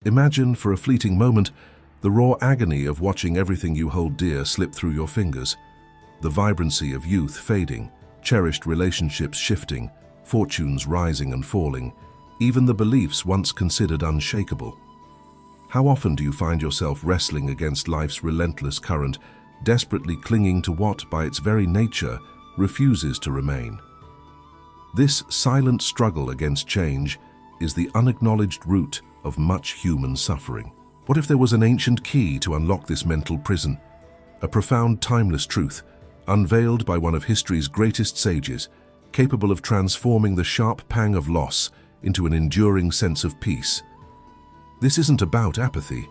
Imagine, for a fleeting moment, the raw agony of watching everything you hold dear slip through your fingers. The vibrancy of youth fading, cherished relationships shifting, fortunes rising and falling, even the beliefs once considered unshakable. How often do you find yourself wrestling against life's relentless current, desperately clinging to what, by its very nature, refuses to remain? This silent struggle against change is the unacknowledged root of much human suffering. What if there was an ancient key to unlock this mental prison? A profound, timeless truth, unveiled by one of history's greatest sages, capable of transforming the sharp pang of loss into an enduring sense of peace. This isn't about apathy,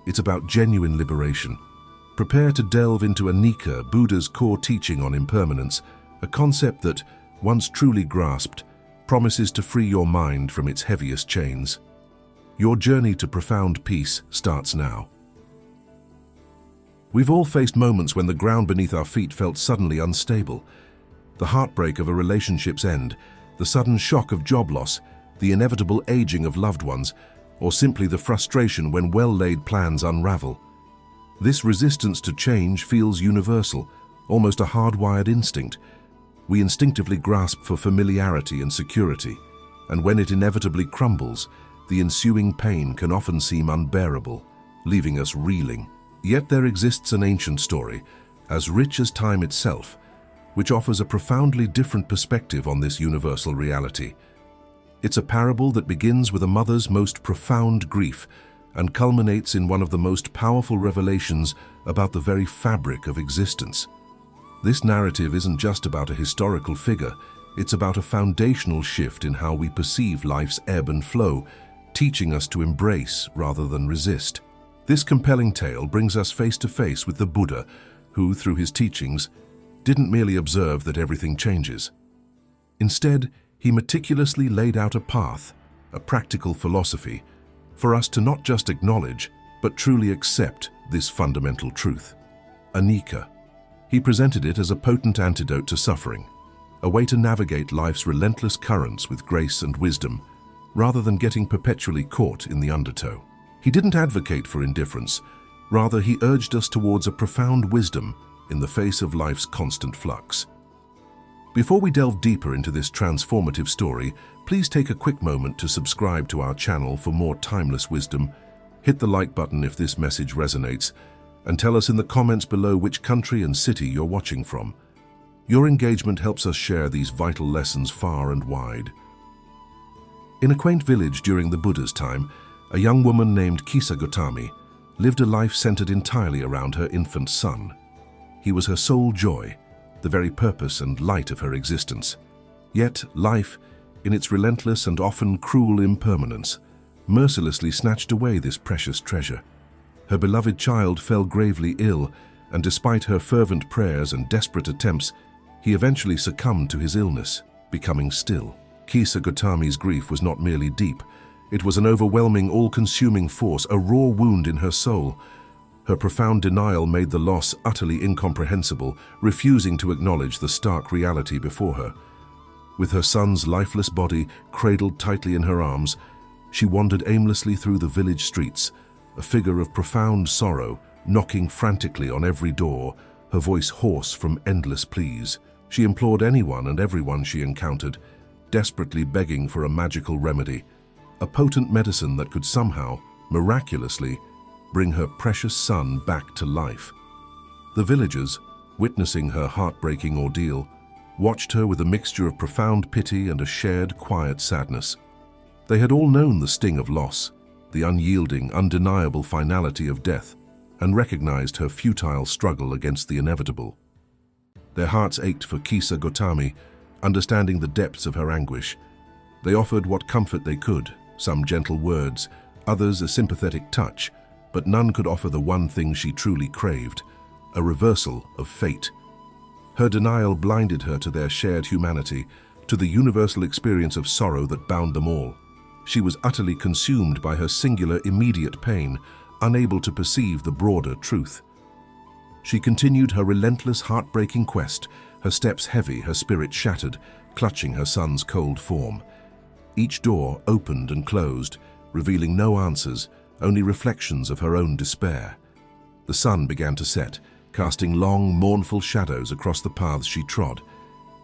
it's about genuine liberation. Prepare to delve into Anicca, Buddha's core teaching on impermanence, a concept that, once truly grasped, promises to free your mind from its heaviest chains. Your journey to profound peace starts now. We've all faced moments when the ground beneath our feet felt suddenly unstable. The heartbreak of a relationship's end, the sudden shock of job loss, the inevitable aging of loved ones, or simply the frustration when well-laid plans unravel. This resistance to change feels universal, almost a hardwired instinct. We instinctively grasp for familiarity and security, and when it inevitably crumbles, the ensuing pain can often seem unbearable, leaving us reeling. Yet there exists an ancient story, as rich as time itself, which offers a profoundly different perspective on this universal reality. It's a parable that begins with a mother's most profound grief and culminates in one of the most powerful revelations about the very fabric of existence. This narrative isn't just about a historical figure, it's about a foundational shift in how we perceive life's ebb and flow, teaching us to embrace rather than resist. This compelling tale brings us face to face with the Buddha, who, through his teachings, didn't merely observe that everything changes. Instead, he meticulously laid out a path, a practical philosophy, for us to not just acknowledge, but truly accept this fundamental truth. Anicca. He presented it as a potent antidote to suffering, a way to navigate life's relentless currents with grace and wisdom, rather than getting perpetually caught in the undertow. He didn't advocate for indifference, rather he urged us towards a profound wisdom in the face of life's constant flux. Before we delve deeper into this transformative story, please take a quick moment to subscribe to our channel for more timeless wisdom. Hit the like button if this message resonates, and tell us in the comments below which country and city you're watching from. Your engagement helps us share these vital lessons far and wide. In a quaint village during the Buddha's time, a young woman named Kisa Gotami lived a life centered entirely around her infant son. He was her sole joy, the very purpose and light of her existence. Yet life, in its relentless and often cruel impermanence, mercilessly snatched away this precious treasure. Her beloved child fell gravely ill, and despite her fervent prayers and desperate attempts, he eventually succumbed to his illness, becoming still. Kisa Gotami's grief was not merely deep, it was an overwhelming, all-consuming force, a raw wound in her soul. Her profound denial made the loss utterly incomprehensible, refusing to acknowledge the stark reality before her. With her son's lifeless body cradled tightly in her arms, she wandered aimlessly through the village streets, a figure of profound sorrow, knocking frantically on every door, her voice hoarse from endless pleas. She implored anyone and everyone she encountered, desperately begging for a magical remedy, a potent medicine that could somehow, miraculously, bring her precious son back to life. The villagers, witnessing her heartbreaking ordeal, watched her with a mixture of profound pity and a shared, quiet sadness. They had all known the sting of loss, the unyielding, undeniable finality of death, and recognized her futile struggle against the inevitable. Their hearts ached for Kisa Gotami, understanding the depths of her anguish. They offered what comfort they could, some gentle words, others a sympathetic touch, but none could offer the one thing she truly craved, a reversal of fate. Her denial blinded her to their shared humanity, to the universal experience of sorrow that bound them all. She was utterly consumed by her singular immediate pain, unable to perceive the broader truth. She continued her relentless, heartbreaking quest, her steps heavy, her spirit shattered, clutching her son's cold form. Each door opened and closed, revealing no answers, only reflections of her own despair. The sun began to set, casting long, mournful shadows across the paths she trod.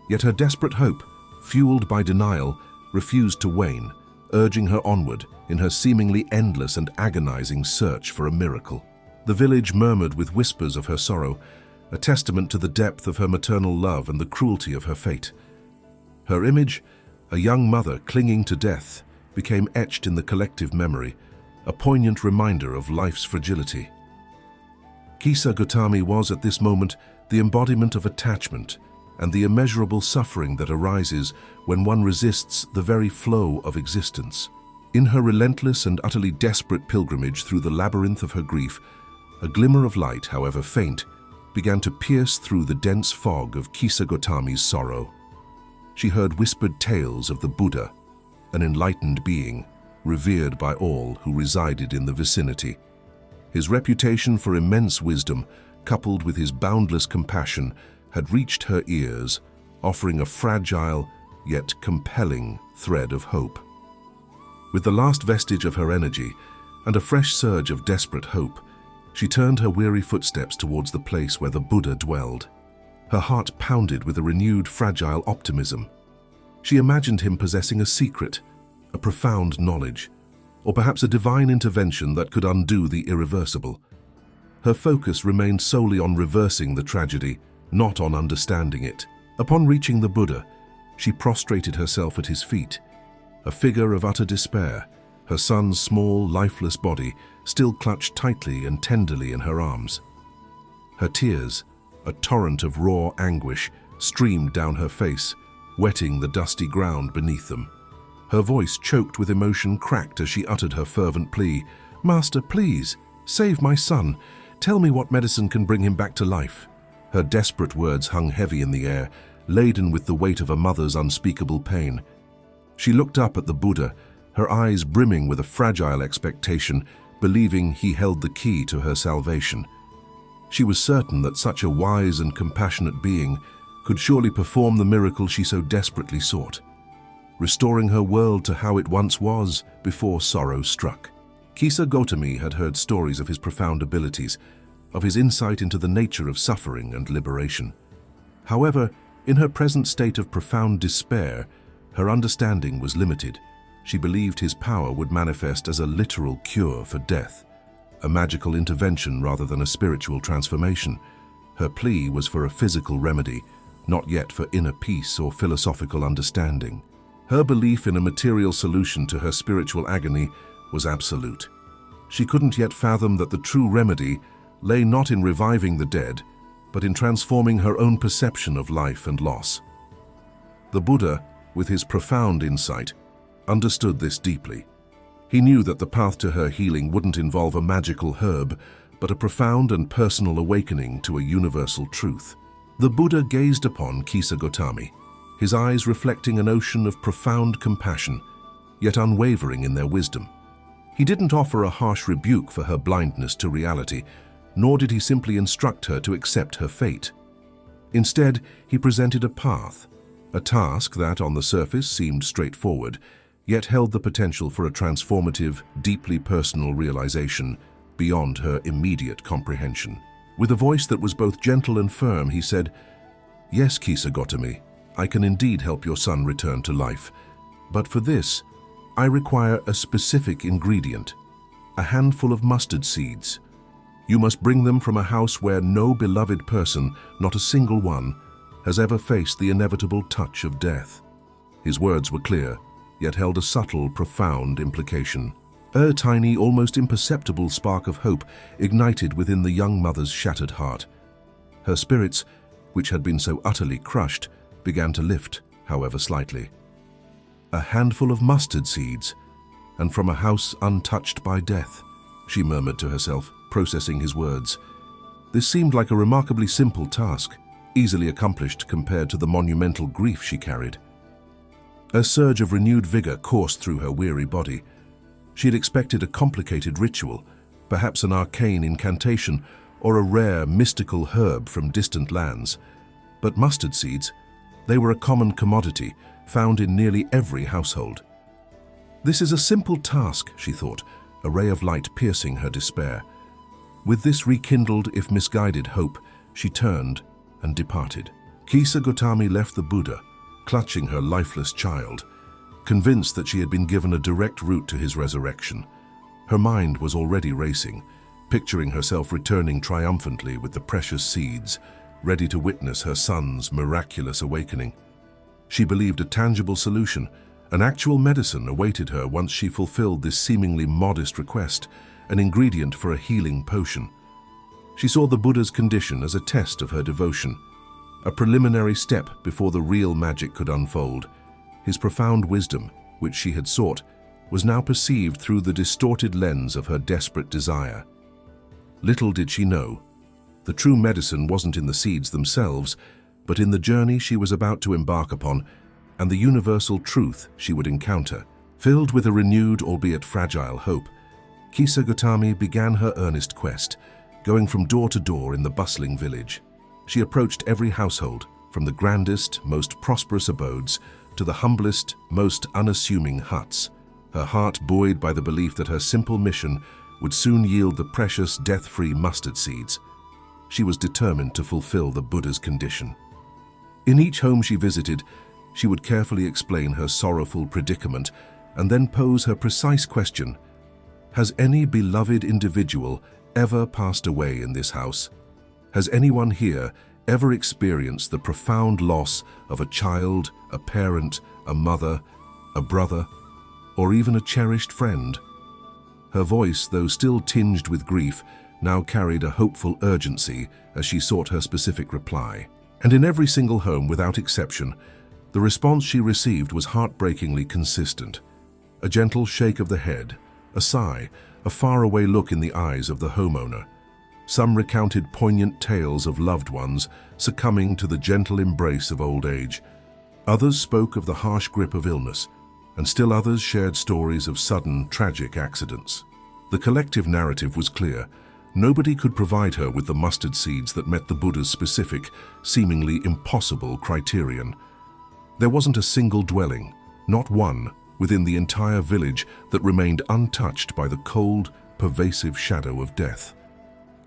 Yet her desperate hope, fueled by denial, refused to wane, urging her onward in her seemingly endless and agonizing search for a miracle. The village murmured with whispers of her sorrow, a testament to the depth of her maternal love and the cruelty of her fate. Her image, a young mother clinging to death, became etched in the collective memory, a poignant reminder of life's fragility. Kisa Gotami was at this moment the embodiment of attachment and the immeasurable suffering that arises when one resists the very flow of existence. In her relentless and utterly desperate pilgrimage through the labyrinth of her grief, a glimmer of light, however faint, began to pierce through the dense fog of Kisa Gotami's sorrow. She heard whispered tales of the Buddha, an enlightened being, revered by all who resided in the vicinity. His reputation for immense wisdom, coupled with his boundless compassion, had reached her ears, offering a fragile yet compelling thread of hope. With the last vestige of her energy and a fresh surge of desperate hope, she turned her weary footsteps towards the place where the Buddha dwelled. Her heart pounded with a renewed fragile optimism. She imagined him possessing a secret, a profound knowledge, or perhaps a divine intervention that could undo the irreversible. Her focus remained solely on reversing the tragedy, not on understanding it. Upon reaching the Buddha, she prostrated herself at his feet, a figure of utter despair, her son's small, lifeless body still clutched tightly and tenderly in her arms. Her tears, a torrent of raw anguish, streamed down her face, wetting the dusty ground beneath them. Her voice, choked with emotion, cracked as she uttered her fervent plea, "Master, please, save my son. Tell me what medicine can bring him back to life." Her desperate words hung heavy in the air, laden with the weight of a mother's unspeakable pain. She looked up at the Buddha, her eyes brimming with a fragile expectation, believing he held the key to her salvation. She was certain that such a wise and compassionate being could surely perform the miracle she so desperately sought, restoring her world to how it once was before sorrow struck. Kisa Gotami had heard stories of his profound abilities, of his insight into the nature of suffering and liberation. However, in her present state of profound despair, her understanding was limited. She believed his power would manifest as a literal cure for death, a magical intervention rather than a spiritual transformation. Her plea was for a physical remedy, not yet for inner peace or philosophical understanding. Her belief in a material solution to her spiritual agony was absolute. She couldn't yet fathom that the true remedy lay not in reviving the dead, but in transforming her own perception of life and loss. The Buddha, with his profound insight, understood this deeply. He knew that the path to her healing wouldn't involve a magical herb, but a profound and personal awakening to a universal truth. The Buddha gazed upon Kisa Gotami, his eyes reflecting an ocean of profound compassion, yet unwavering in their wisdom. He didn't offer a harsh rebuke for her blindness to reality, nor did he simply instruct her to accept her fate. Instead, he presented a path, a task that on the surface seemed straightforward, yet held the potential for a transformative, deeply personal realization beyond her immediate comprehension. With a voice that was both gentle and firm, he said, "Yes, Kisa Gotami, I can indeed help your son return to life. But for this, I require a specific ingredient, a handful of mustard seeds. You must bring them from a house where no beloved person, not a single one, has ever faced the inevitable touch of death." His words were clear, yet held a subtle, profound implication. A tiny, almost imperceptible spark of hope ignited within the young mother's shattered heart. Her spirits, which had been so utterly crushed, began to lift, however slightly. "A handful of mustard seeds, and from a house untouched by death," she murmured to herself, processing his words. This seemed like a remarkably simple task, easily accomplished compared to the monumental grief she carried. A surge of renewed vigor coursed through her weary body. She had expected a complicated ritual, perhaps an arcane incantation or a rare, mystical herb from distant lands. But mustard seeds, they were a common commodity, found in nearly every household. This is a simple task, she thought, a ray of light piercing her despair. With this rekindled, if misguided, hope, she turned and departed. Kisa Gotami left the Buddha, clutching her lifeless child, convinced that she had been given a direct route to his resurrection. Her mind was already racing, picturing herself returning triumphantly with the precious seeds, ready to witness her son's miraculous awakening. She believed a tangible solution, an actual medicine, awaited her once she fulfilled this seemingly modest request, an ingredient for a healing potion. She saw the Buddha's condition as a test of her devotion, a preliminary step before the real magic could unfold. His profound wisdom, which she had sought, was now perceived through the distorted lens of her desperate desire. Little did she know, the true medicine wasn't in the seeds themselves, but in the journey she was about to embark upon and the universal truth she would encounter. Filled with a renewed, albeit fragile, hope, Kisa Gotami began her earnest quest, going from door to door in the bustling village. She approached every household, from the grandest, most prosperous abodes to the humblest, most unassuming huts, her heart buoyed by the belief that her simple mission would soon yield the precious, death-free mustard seeds. She was determined to fulfill the Buddha's condition. In each home she visited, she would carefully explain her sorrowful predicament and then pose her precise question: has any beloved individual ever passed away in this house? Has anyone here ever experienced the profound loss of a child, a parent, a mother, a brother, or even a cherished friend? Her voice, though still tinged with grief, now carried a hopeful urgency as she sought her specific reply. And in every single home, without exception, the response she received was heartbreakingly consistent. A gentle shake of the head, a sigh, a faraway look in the eyes of the homeowner. Some recounted poignant tales of loved ones succumbing to the gentle embrace of old age. Others spoke of the harsh grip of illness, and still others shared stories of sudden, tragic accidents. The collective narrative was clear. Nobody could provide her with the mustard seeds that met the Buddha's specific, seemingly impossible criterion. There wasn't a single dwelling, not one, within the entire village that remained untouched by the cold, pervasive shadow of death.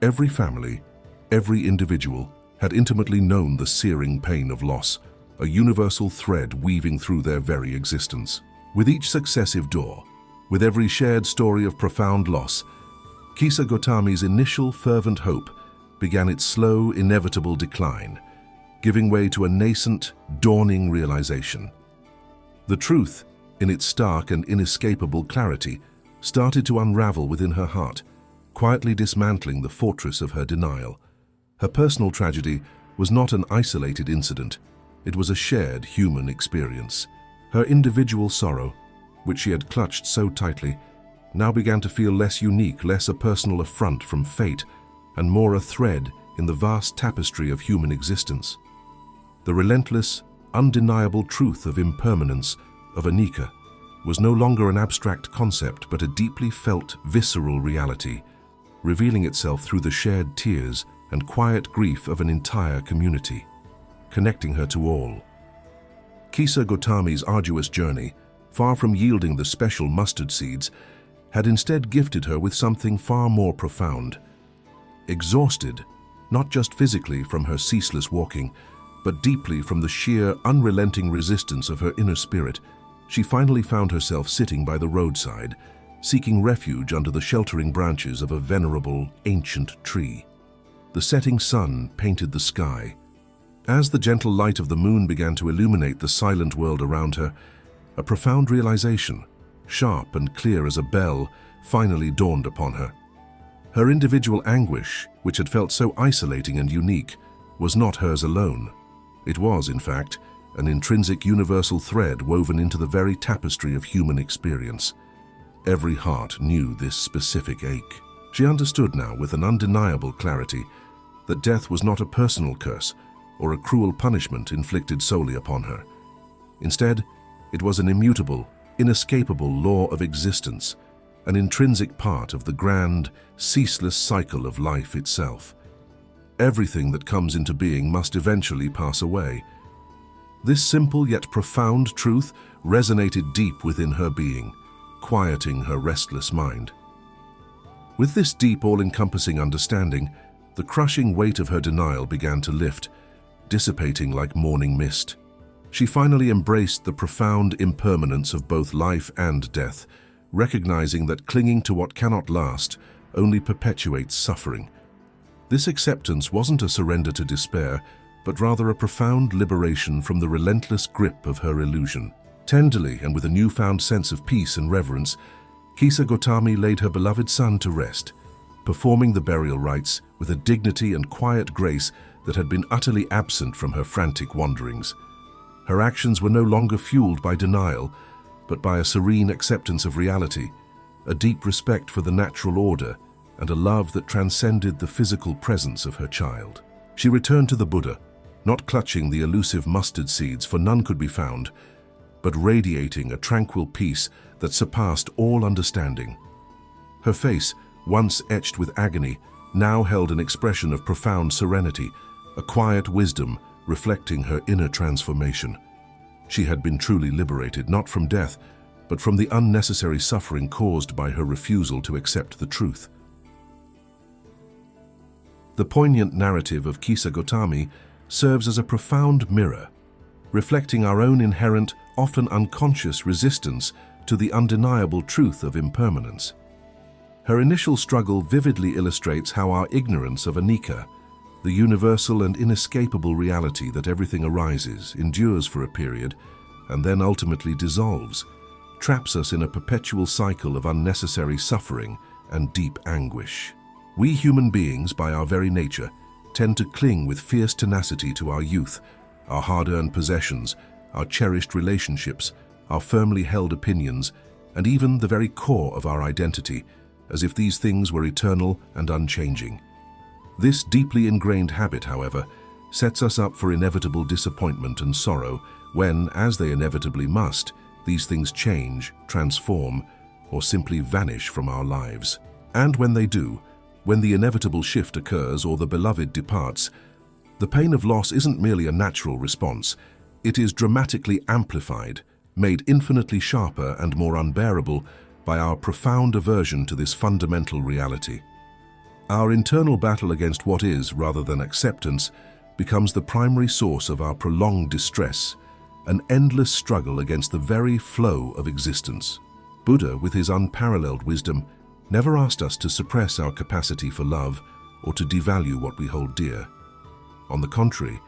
Every family, every individual, had intimately known the searing pain of loss, a universal thread weaving through their very existence. With each successive door, with every shared story of profound loss, Kisa Gotami's initial fervent hope began its slow, inevitable decline, giving way to a nascent, dawning realization. The truth, in its stark and inescapable clarity, started to unravel within her heart, quietly dismantling the fortress of her denial. Her personal tragedy was not an isolated incident. It was a shared human experience. Her individual sorrow, which she had clutched so tightly, now began to feel less unique, less a personal affront from fate, and more a thread in the vast tapestry of human existence. The relentless, undeniable truth of impermanence, of Anicca, was no longer an abstract concept but a deeply felt, visceral reality, revealing itself through the shared tears and quiet grief of an entire community, connecting her to all. Kisa Gotami's arduous journey, far from yielding the special mustard seeds, had instead gifted her with something far more profound. Exhausted, not just physically from her ceaseless walking, but deeply from the sheer, unrelenting resistance of her inner spirit, she finally found herself sitting by the roadside, seeking refuge under the sheltering branches of a venerable, ancient tree. The setting sun painted the sky. As the gentle light of the moon began to illuminate the silent world around her, a profound realization, sharp and clear as a bell, finally dawned upon her. Her individual anguish, which had felt so isolating and unique, was not hers alone. It was, in fact, an intrinsic universal thread woven into the very tapestry of human experience. Every heart knew this specific ache. She understood now with an undeniable clarity that death was not a personal curse or a cruel punishment inflicted solely upon her. Instead, it was an immutable, inescapable law of existence, an intrinsic part of the grand, ceaseless cycle of life itself. Everything that comes into being must eventually pass away. This simple yet profound truth resonated deep within her being, quieting her restless mind. With this deep, all-encompassing understanding, the crushing weight of her denial began to lift, dissipating like morning mist. She finally embraced the profound impermanence of both life and death, recognizing that clinging to what cannot last only perpetuates suffering. This acceptance wasn't a surrender to despair, but rather a profound liberation from the relentless grip of her illusion. Tenderly and with a newfound sense of peace and reverence, Kisa Gotami laid her beloved son to rest, performing the burial rites with a dignity and quiet grace that had been utterly absent from her frantic wanderings. Her actions were no longer fueled by denial, but by a serene acceptance of reality, a deep respect for the natural order, and a love that transcended the physical presence of her child. She returned to the Buddha, not clutching the elusive mustard seeds, for none could be found, but radiating a tranquil peace that surpassed all understanding. Her face, once etched with agony, now held an expression of profound serenity, a quiet wisdom reflecting her inner transformation. She had been truly liberated, not from death, but from the unnecessary suffering caused by her refusal to accept the truth. The poignant narrative of Kisa Gotami serves as a profound mirror, reflecting our own inherent, often unconscious resistance to the undeniable truth of impermanence. Her initial struggle vividly illustrates how our ignorance of Anicca, the universal and inescapable reality that everything arises, endures for a period, and then ultimately dissolves, traps us in a perpetual cycle of unnecessary suffering and deep anguish. We human beings, by our very nature, tend to cling with fierce tenacity to our youth, our hard-earned possessions, our cherished relationships, our firmly held opinions, and even the very core of our identity, as if these things were eternal and unchanging. This deeply ingrained habit, however, sets us up for inevitable disappointment and sorrow when, as they inevitably must, these things change, transform, or simply vanish from our lives. And when they do, when the inevitable shift occurs or the beloved departs, the pain of loss isn't merely a natural response. It is dramatically amplified, made infinitely sharper and more unbearable by our profound aversion to this fundamental reality. Our internal battle against what is, rather than acceptance, becomes the primary source of our prolonged distress, an endless struggle against the very flow of existence. Buddha, with his unparalleled wisdom, never asked us to suppress our capacity for love or to devalue what we hold dear. On the contrary,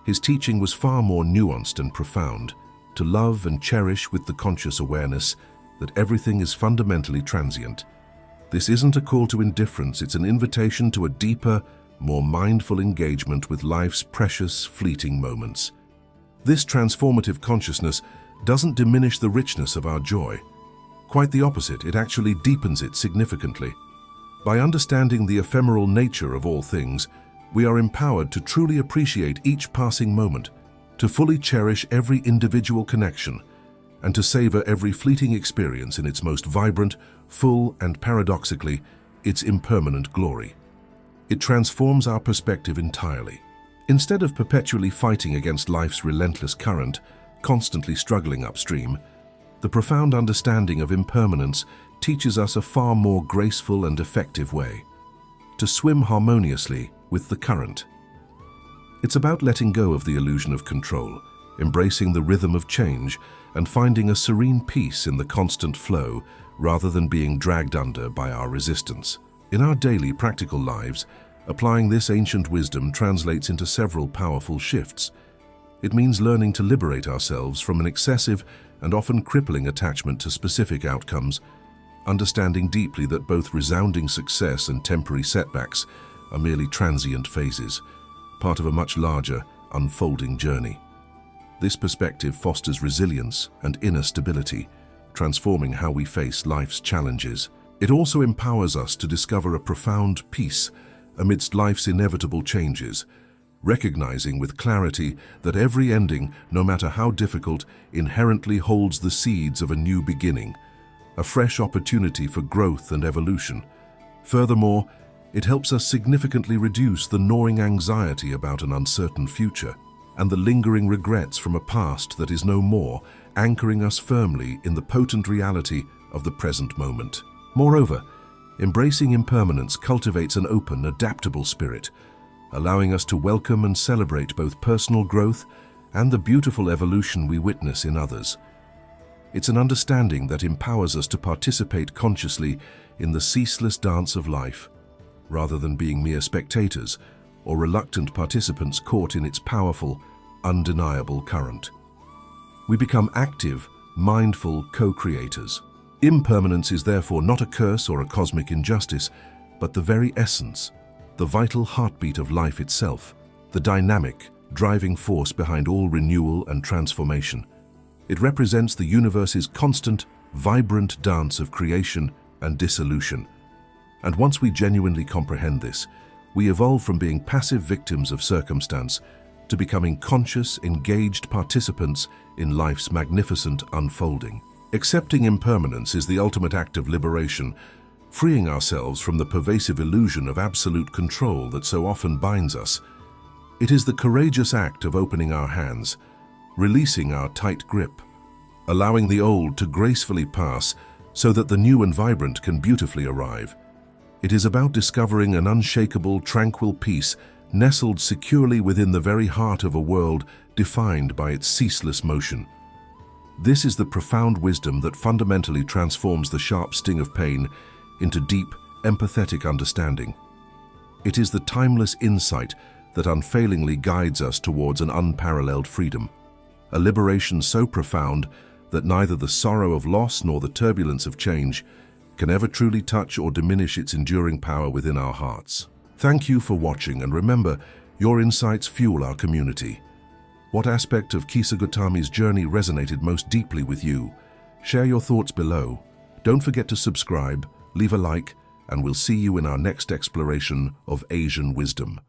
his teaching was far more nuanced and profound, to love and cherish with the conscious awareness that everything is fundamentally transient. This isn't a call to indifference, it's an invitation to a deeper, more mindful engagement with life's precious, fleeting moments. This transformative consciousness doesn't diminish the richness of our joy. Quite the opposite, it actually deepens it significantly. By understanding the ephemeral nature of all things, we are empowered to truly appreciate each passing moment, to fully cherish every individual connection, and to savor every fleeting experience in its most vibrant, full, and paradoxically, its impermanent glory. It transforms our perspective entirely. Instead of perpetually fighting against life's relentless current, constantly struggling upstream, the profound understanding of impermanence teaches us a far more graceful and effective way to swim harmoniously with the current. It's about letting go of the illusion of control, embracing the rhythm of change, and finding a serene peace in the constant flow rather than being dragged under by our resistance. In our daily practical lives, applying this ancient wisdom translates into several powerful shifts. It means learning to liberate ourselves from an excessive and often crippling attachment to specific outcomes, understanding deeply that both resounding success and temporary setbacks are merely transient phases, part of a much larger, unfolding journey. This perspective fosters resilience and inner stability, transforming how we face life's challenges. It also empowers us to discover a profound peace amidst life's inevitable changes, recognizing with clarity that every ending, no matter how difficult, inherently holds the seeds of a new beginning, a fresh opportunity for growth and evolution. Furthermore, it helps us significantly reduce the gnawing anxiety about an uncertain future and the lingering regrets from a past that is no more, anchoring us firmly in the potent reality of the present moment. Moreover, Embracing impermanence cultivates an open, adaptable spirit, allowing us to welcome and celebrate both personal growth and the beautiful evolution we witness in others. It's an understanding that empowers us to participate consciously in the ceaseless dance of life, rather than being mere spectators or reluctant participants caught in its powerful, undeniable current. We become active, mindful co-creators. Impermanence is therefore not a curse or a cosmic injustice, but the very essence, the vital heartbeat of life itself, the dynamic, driving force behind all renewal and transformation. It represents the universe's constant, vibrant dance of creation and dissolution. And once we genuinely comprehend this, we evolve from being passive victims of circumstance to becoming conscious, engaged participants in life's magnificent unfolding. Accepting impermanence is the ultimate act of liberation, freeing ourselves from the pervasive illusion of absolute control that so often binds us. It is the courageous act of opening our hands, releasing our tight grip, allowing the old to gracefully pass so that the new and vibrant can beautifully arrive. It is about discovering an unshakable, tranquil peace nestled securely within the very heart of a world defined by its ceaseless motion. This is the profound wisdom that fundamentally transforms the sharp sting of pain into deep, empathetic understanding. It is the timeless insight that unfailingly guides us towards an unparalleled freedom, a liberation so profound that neither the sorrow of loss nor the turbulence of change can ever truly touch or diminish its enduring power within our hearts. Thank you for watching, and remember, your insights fuel our community. What aspect of Kisa Gotami's journey resonated most deeply with you? Share your thoughts below. Don't forget to subscribe, leave a like, and we'll see you in our next exploration of Asian wisdom.